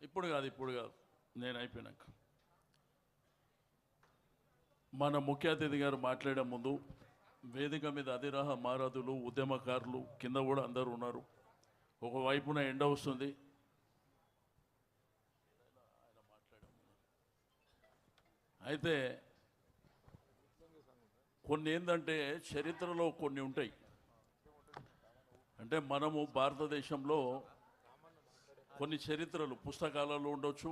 ఇప్పుడు కాదు నేను అయిపోయినాక మన ముఖ్య అతిథి గారు మాట్లాడే ముందు వేదిక మీద అధిరాహ మారాదులు ఉద్యమకారులు కింద కూడా అందరూ ఉన్నారు. ఒకవైపున ఎండ వస్తుంది. అయితే కొన్ని ఏంటంటే చరిత్రలో కొన్ని ఉంటాయి. అంటే మనము భారతదేశంలో కొన్ని చరిత్రలు పుస్తకాలలో ఉండొచ్చు,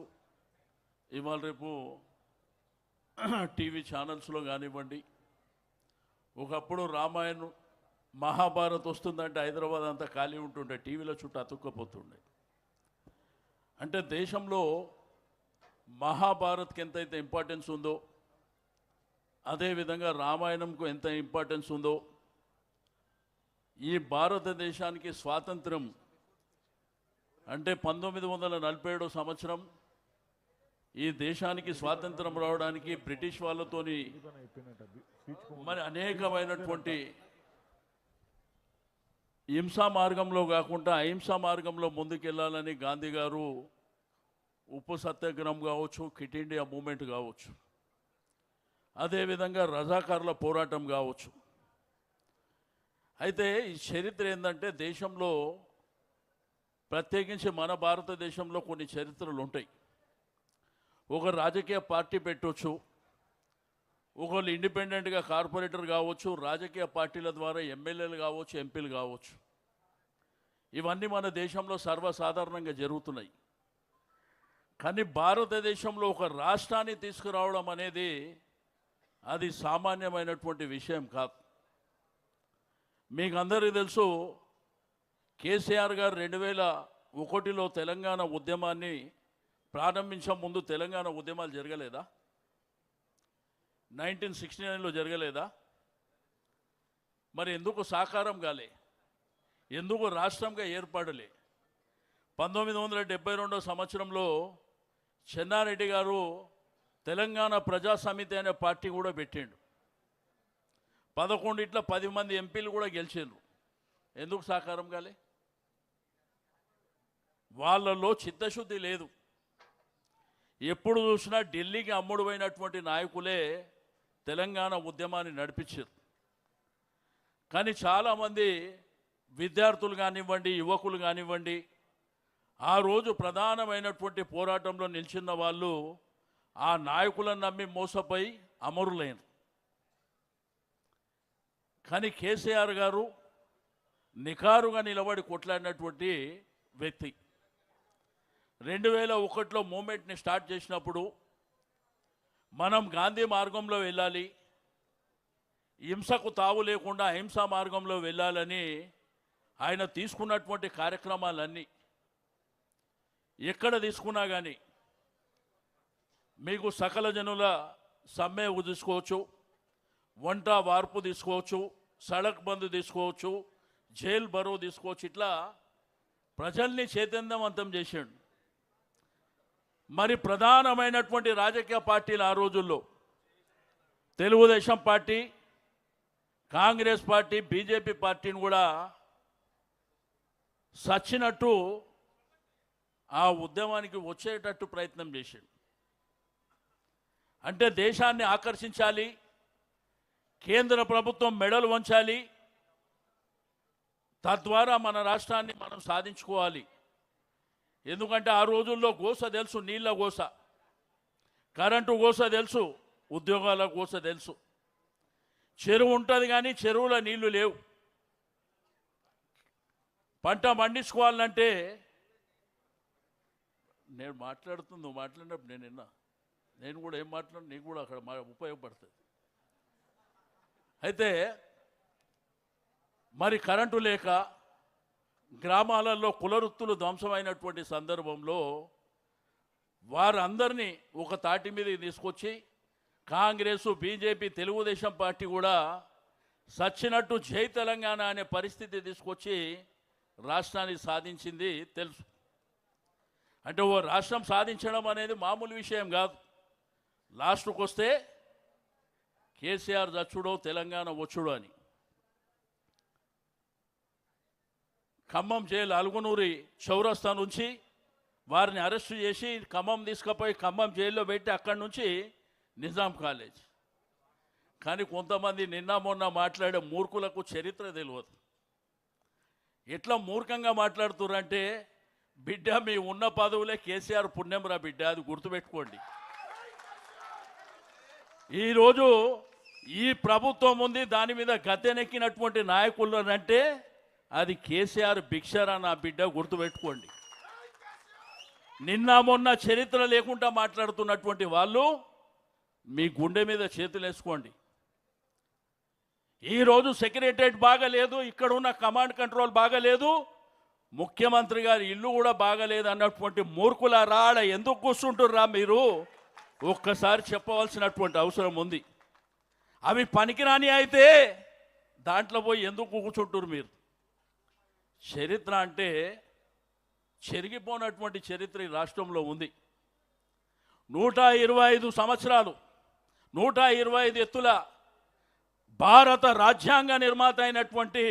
ఇవాళ రేపు టీవీ ఛానల్స్లో కానివ్వండి. ఒకప్పుడు రామాయణం మహాభారత్ వస్తుందంటే హైదరాబాద్ అంతా ఖాళీ ఉంటుండే, టీవీల చుట్టూ అతుక్కపోతుండే. అంటే దేశంలో మహాభారత్కి ఎంతైతే ఇంపార్టెన్స్ ఉందో అదేవిధంగా రామాయణంకు ఎంత ఇంపార్టెన్స్ ఉందో, ఈ భారతదేశానికి స్వాతంత్రం అంటే 1947 సంవత్సరం ఈ దేశానికి స్వాతంత్రం రావడానికి బ్రిటిష్ వాళ్ళతోని మరి అనేకమైనటువంటి హింసా మార్గంలో కాకుండా అహింసా మార్గంలో ముందుకెళ్ళాలని గాంధీ గారు ఉప్పు సత్యాగ్రహం కావచ్చు, క్విట్ ఇండియా మూమెంట్ కావచ్చు, అదేవిధంగా రజాకార్ల పోరాటం కావచ్చు. అయితే ఈ చరిత్ర ఏంటంటే దేశంలో ప్రత్యేకించి మన భారతదేశంలో కొన్ని చరిత్రలు ఉంటాయి. ఒక రాజకీయ పార్టీ పెట్టవచ్చు, ఒకళ్ళు ఇండిపెండెంట్గా కార్పొరేటర్ కావచ్చు, రాజకీయ పార్టీల ద్వారా ఎమ్మెల్యేలు కావచ్చు, ఎంపీలు కావచ్చు. ఇవన్నీ మన దేశంలో సర్వసాధారణంగా జరుగుతున్నాయి. కానీ భారతదేశంలో ఒక రాష్ట్రాన్ని తీసుకురావడం అనేది అది సామాన్యమైనటువంటి విషయం కాదు. మీకు అందరికీ తెలుసు, కేసీఆర్ గారు 2001లో తెలంగాణ ఉద్యమాన్ని ప్రారంభించే ముందు తెలంగాణ ఉద్యమాలు జరగలేదా? 1969లో జరగలేదా? మరి ఎందుకు సాకారం కాలే? ఎందుకు రాష్ట్రంగా ఏర్పడలే? 1972 సంవత్సరంలో చెన్నారెడ్డి గారు తెలంగాణ ప్రజా సమితి అనే పార్టీ కూడా పెట్టిండు. 11 10 మంది ఎంపీలు కూడా గెలిచారు. ఎందుకు సాకారం కాలే? వాళ్ళలో చిత్తశుద్ధి లేదు. ఎప్పుడు చూసినా ఢిల్లీకి అమ్ముడుపోయినటువంటి నాయకులే తెలంగాణ ఉద్యమాన్ని నడిపించారు. కానీ చాలామంది విద్యార్థులు కానివ్వండి, యువకులు కానివ్వండి, ఆ రోజు ప్రధానమైనటువంటి పోరాటంలో నిలిచిన వాళ్ళు ఆ నాయకులను నమ్మి మోసపోయి అమరులైన. కానీ కేసీఆర్ గారు నికారుగా నిలబడి కొట్లాడినటువంటి వ్యక్తి. 2001లో మూమెంట్ని స్టార్ట్ చేసినప్పుడు మనం గాంధీ మార్గంలో వెళ్ళాలి, హింసకు తావు లేకుండా అహింసా మార్గంలో వెళ్ళాలని ఆయన తీసుకున్నటువంటి కార్యక్రమాలన్నీ ఎక్కడ తీసుకున్నా కానీ మీకు సకల జనుల సమ్మె తీసుకోవచ్చు, వంట వార్పు తీసుకోవచ్చు, సడక్ బంద్ తీసుకోవచ్చు, జైల్ బరో తీసుకోవచ్చు. ఇట్లా ప్రజల్ని చైతన్యవంతం చేశాడు. మరి ప్రధానమైనటువంటి రాజకీయ పార్టీలు ఆ రోజుల్లో Telugu Desam party, Congress party, BJP పార్టీని కూడా సచ్చినట్టు ఆ ఉద్యమానికి వచ్చేటట్టు ప్రయత్నం చేశాడు. అంటే దేశాన్ని ఆకర్షించాలి, కేంద్ర ప్రభుత్వం మెడలు వంచాలి, తద్వారా మన రాష్ట్రాన్ని మనం సాధించుకోవాలి. ఎందుకంటే ఆ రోజుల్లో గోస తెలుసు, నీళ్ళ గోస, కరెంటు గోస తెలుసు, ఉద్యోగాల గోస తెలుసు. చెరువు ఉంటుంది కానీ చెరువులో నీళ్లు లేవు. పంట పండించుకోవాలంటే నేను మాట్లాడుతుంది, నువ్వు మాట్లాడినప్పుడు నేను విన్నా, నేను కూడా ఏం మాట్లాడు, నీకు కూడా అక్కడ ఉపయోగపడుతుంది. అయితే మరి కరెంటు లేక గ్రామాలలో కులవృత్తులు ధ్వంసమైనటువంటి సందర్భంలో వారందరినీ ఒక తాటి మీదకి తీసుకొచ్చి కాంగ్రెసు, బీజేపీ, తెలుగుదేశం పార్టీ కూడా సచ్చినట్టు జై తెలంగాణ అనే పరిస్థితి తీసుకొచ్చి రాష్ట్రాన్ని సాధించింది తెలుసు. అంటే ఓ రాష్ట్రం సాధించడం అనేది మామూలు విషయం కాదు. లాస్ట్కి వస్తే కేసీఆర్ చచ్చుడో తెలంగాణ వచ్చుడో అని. ఖమ్మం జైలు అలుగునూరి చౌరస్తా నుంచి వారిని అరెస్టు చేసి ఖమ్మం తీసుకుపోయి ఖమ్మం జైల్లో పెట్టి అక్కడి నుంచి నిజాం కాలేజ్. కానీ కొంతమంది నిన్న మొన్న మాట్లాడే మూర్ఖులకు చరిత్ర తెలియదు. ఎట్లా మూర్ఖంగా మాట్లాడుతున్నారంటే, బిడ్డ మీ ఉన్న పదవులే కేసీఆర్ పుణ్యంరా బిడ్డ, అది గుర్తుపెట్టుకోండి. ఈరోజు ఈ ప్రభుత్వం ఉంది, దాని మీద గద్దెనెక్కినటువంటి నాయకులు అంటే అది కేసీఆర్ భిక్షరా నా బిడ్డ, గుర్తుపెట్టుకోండి. నిన్న మొన్న చరిత్ర లేకుండా మాట్లాడుతున్నటువంటి వాళ్ళు మీ గుండె మీద చేతులు వేసుకోండి. ఈరోజు సెక్రటరియట్ బాగలేదు, ఇక్కడ ఉన్న కమాండ్ కంట్రోల్ బాగలేదు, ముఖ్యమంత్రి గారి ఇల్లు కూడా బాగలేదు అన్నటువంటి మూర్ఖుల రాడ ఎందుకు కూర్చుంటుర్రా మీరు? ఒక్కసారి చెప్పవలసినటువంటి అవసరం ఉంది. అవి పనికిరాని అయితే దాంట్లో పోయి ఎందుకు కూర్చుంటున్నారు మీరు? చరిత్ర అంటే చెరిగిపోయినటువంటి చరిత్ర ఈ రాష్ట్రంలో ఉంది. 125 సంవత్సరాలు, 125 ఎత్తుల భారత రాజ్యాంగ నిర్మాత అయినటువంటి